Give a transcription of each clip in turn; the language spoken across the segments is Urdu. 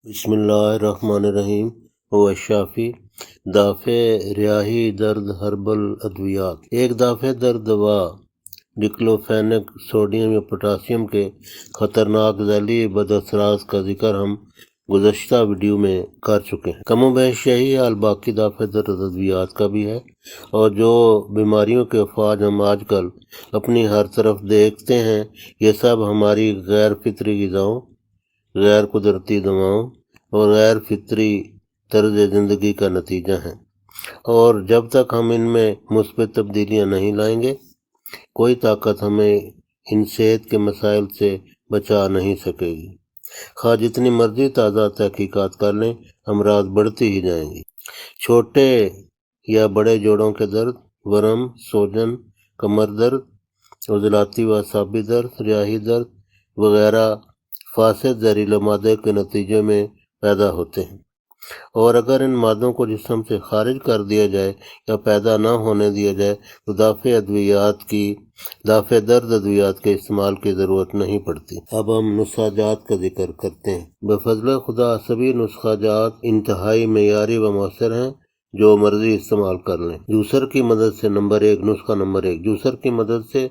بسم اللہ الرحمن الرحیم و شافی دافع ریاحی درد ہربل ادویات۔ ایک دافع درد دوا ڈکلوفینک سوڈیم یا پوٹاسیم کے خطرناک ذیلی بد اثرات کا ذکر ہم گزشتہ ویڈیو میں کر چکے ہیں۔ کم و بیش یہی حال باقی دافع درد ادویات کا بھی ہے، اور جو بیماریوں کے افواج ہم آج کل اپنی ہر طرف دیکھتے ہیں، یہ سب ہماری غیر فطری غذاؤں، غیر قدرتی دواؤں اور غیر فطری طرز زندگی کا نتیجہ ہیں، اور جب تک ہم ان میں مثبت تبدیلیاں نہیں لائیں گے، کوئی طاقت ہمیں ان صحت کے مسائل سے بچا نہیں سکے گی۔ خواہ جتنی مرضی تازہ تحقیقات کر لیں، امراض بڑھتی ہی جائیں گی۔ چھوٹے یا بڑے جوڑوں کے درد، ورم، سوجن، کمر درد، عضلاتی و اعصابی درد، ریاحی درد وغیرہ فاسد زہریلے مادے کے نتیجے میں پیدا ہوتے ہیں، اور اگر ان مادوں کو جسم سے خارج کر دیا جائے یا پیدا نہ ہونے دیا جائے تو دافع درد ادویات کے استعمال کی ضرورت نہیں پڑتی۔ اب ہم نسخہ جات کا ذکر کرتے ہیں۔ بفضل خدا سبھی نسخہ جات انتہائی معیاری و مؤثر ہیں، جو مرضی استعمال کر لیں۔ جوسر کی مدد سے نسخہ نمبر 1، جوسر کی مدد سے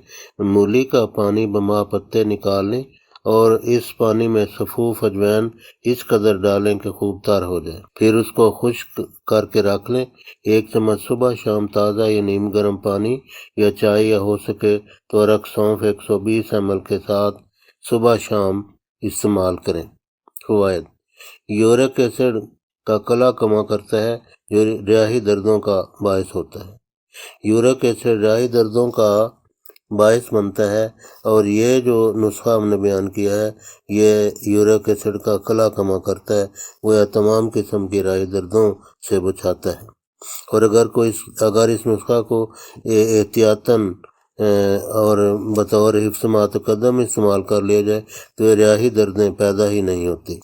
مولی کا پانی بما پتے نکال لیں، اور اس پانی میں سفوف اجوائن اس قدر ڈالیں کہ خوب تر ہو جائے، پھر اس کو خشک کر کے رکھ لیں۔ 1 چمچ صبح شام تازہ یا نیم گرم پانی یا چائے یا ہو سکے تو ارک سونف 120 ml کے ساتھ صبح شام استعمال کریں۔ فوائد: یورک ایسڈ کا کلہ کما کرتا ہے، جو ریاحی دردوں کا باعث ہوتا ہے۔ یورک ایسڈ ریاحی دردوں کا باعث بنتا ہے، اور یہ جو نسخہ ہم نے بیان کیا ہے، یہ یورک ایسڈ کا کلہ کما کرتا ہے، وہ تمام قسم کی ریاحی دردوں سے بچاتا ہے، اور اگر اس نسخہ کو احتیاطاً اور بطور حفظ ما تقدم استعمال کر لیا جائے تو یہ ریاحی دردیں پیدا ہی نہیں ہوتی۔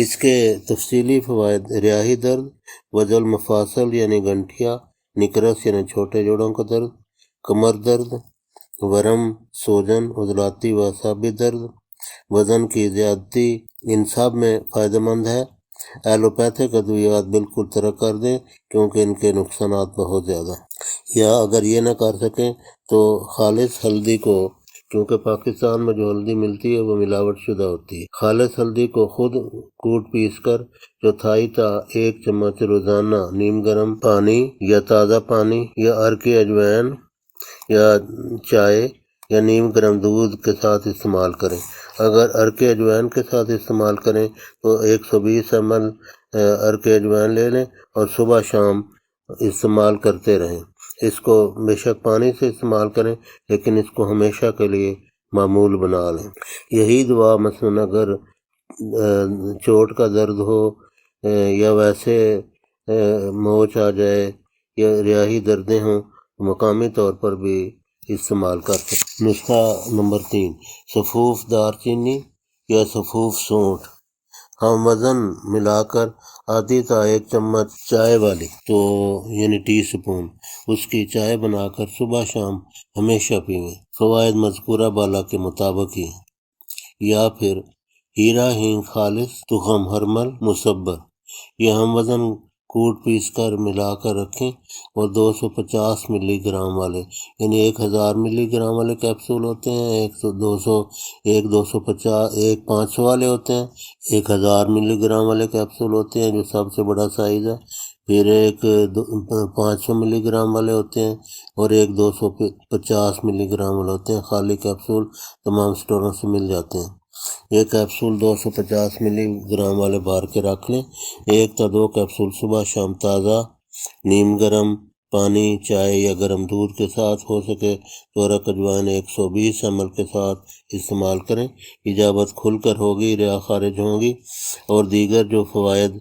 اس کے تفصیلی فوائد: ریاحی درد، وجع المفاصل یعنی گنٹھیا، نکرس یعنی چھوٹے جوڑوں کا درد، کمر درد، ورم، سوجن، عضلاتی و اعصابی درد، وزن کی زیادتی، ان سب میں فائدہ مند ہے۔ ایلوپیتھک ادویات بالکل ترک کر دیں، کیونکہ ان کے نقصانات بہت زیادہ ہیں۔ یا اگر یہ نہ کر سکیں تو خالص ہلدی کو، کیونکہ پاکستان میں جو ہلدی ملتی ہے وہ ملاوٹ شدہ ہوتی ہے، خالص ہلدی کو خود کوٹ پیس کر چوتھائی تا 1 چمچ روزانہ نیم گرم پانی یا تازہ پانی یا عرق اجوائن یا چائے یا نیم گرم دودھ کے ساتھ استعمال کریں۔ اگر عرق اجوائن کے ساتھ استعمال کریں تو 120 ml عرق اجوائن لے لیں اور صبح شام استعمال کرتے رہیں۔ اس کو بے شک پانی سے استعمال کریں، لیکن اس کو ہمیشہ کے لیے معمول بنا لیں۔ یہی دعا مثلاً اگر چوٹ کا درد ہو یا ویسے موچ آ جائے یا ریاحی دردیں ہوں، مقامی طور پر بھی استعمال کر سکتے۔ نسخہ نمبر 3، سفوف دار چینی یا سفوف سونٹھ۔ ہم وزن ملا کر آدھی تا 1 چمچ چائے والی، تو یعنی ٹی سپون، اس کی چائے بنا کر صبح شام ہمیشہ پیویں۔ فوائد مذکورہ بالا کے مطابق ہی ہیں۔ یا پھر ہیرا ہینگ خالص تخم ہرمل مصبر، یہ ہم وزن کوٹ پیس کر ملا کر رکھیں، اور 250 ملی گرام والے، یعنی 1000 ملی گرام والے کیپسول ہوتے ہیں، ایک 500 والے ہوتے ہیں، 1000 ملی گرام والے کیپسول ہوتے ہیں جو سب سے بڑا سائز ہے، پھر ایک 500 ملی گرام والے ہوتے ہیں، اور ایک 250 ملی گرام والے ہوتے ہیں۔ خالی کیپسول تمام سٹوروں سے مل جاتے ہیں۔ یہ کیپسول 250 ملی گرام والے بھار کے رکھ لیں۔ 1 تا 2 کیپسول صبح شام تازہ نیم گرم پانی، چائے یا گرم دودھ کے ساتھ، ہو سکے تو عرق اجوائن 120 ml کے ساتھ استعمال کریں۔ اجابت کھل کر ہوگی، ریا خارج ہوں گی، اور دیگر جو فوائد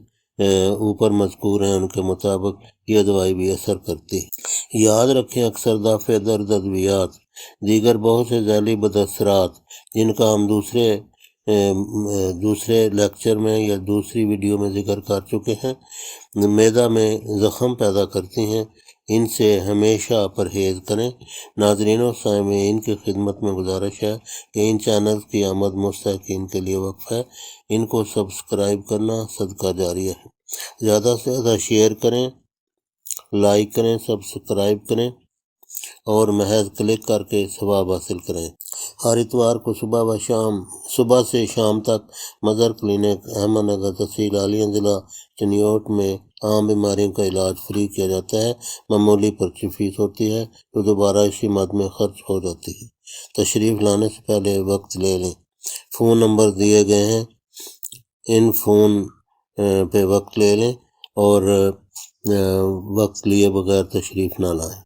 اوپر مذکور ہیں ان کے مطابق یہ دوائی بھی اثر کرتی ہے۔ یاد رکھیں، اکثر دافع درد ادویات دیگر بہت سے ذیلی بد اثرات، جن کا ہم دوسرے لیکچر میں یا دوسری ویڈیو میں ذکر کر چکے ہیں، معدہ میں زخم پیدا کرتی ہیں۔ ان سے ہمیشہ پرہیز کریں۔ ناظرین و سامعین کی خدمت میں گزارش ہے کہ ان چینلز کی آمد مستحقین کے لیے وقف ہے۔ ان کو سبسکرائب کرنا صدقہ جاریہ ہے۔ زیادہ سے زیادہ شیئر کریں، لائک کریں، سبسکرائب کریں اور محض کلک کر کے ثواب حاصل کریں۔ ہر اتوار کو صبح سے شام تک مظہر کلینک، احمد نگر، تحصیل عالیہ، ضلع چنیوٹ میں عام بیماریوں کا علاج فری کیا جاتا ہے۔ معمولی پرچی فیس ہوتی ہے جو دوبارہ اسی مد میں خرچ ہو جاتی ہے۔ تشریف لانے سے پہلے وقت لے لیں۔ فون نمبر دیے گئے ہیں، ان فون پہ وقت لے لیں اور وقت لیے بغیر تشریف نہ لائیں۔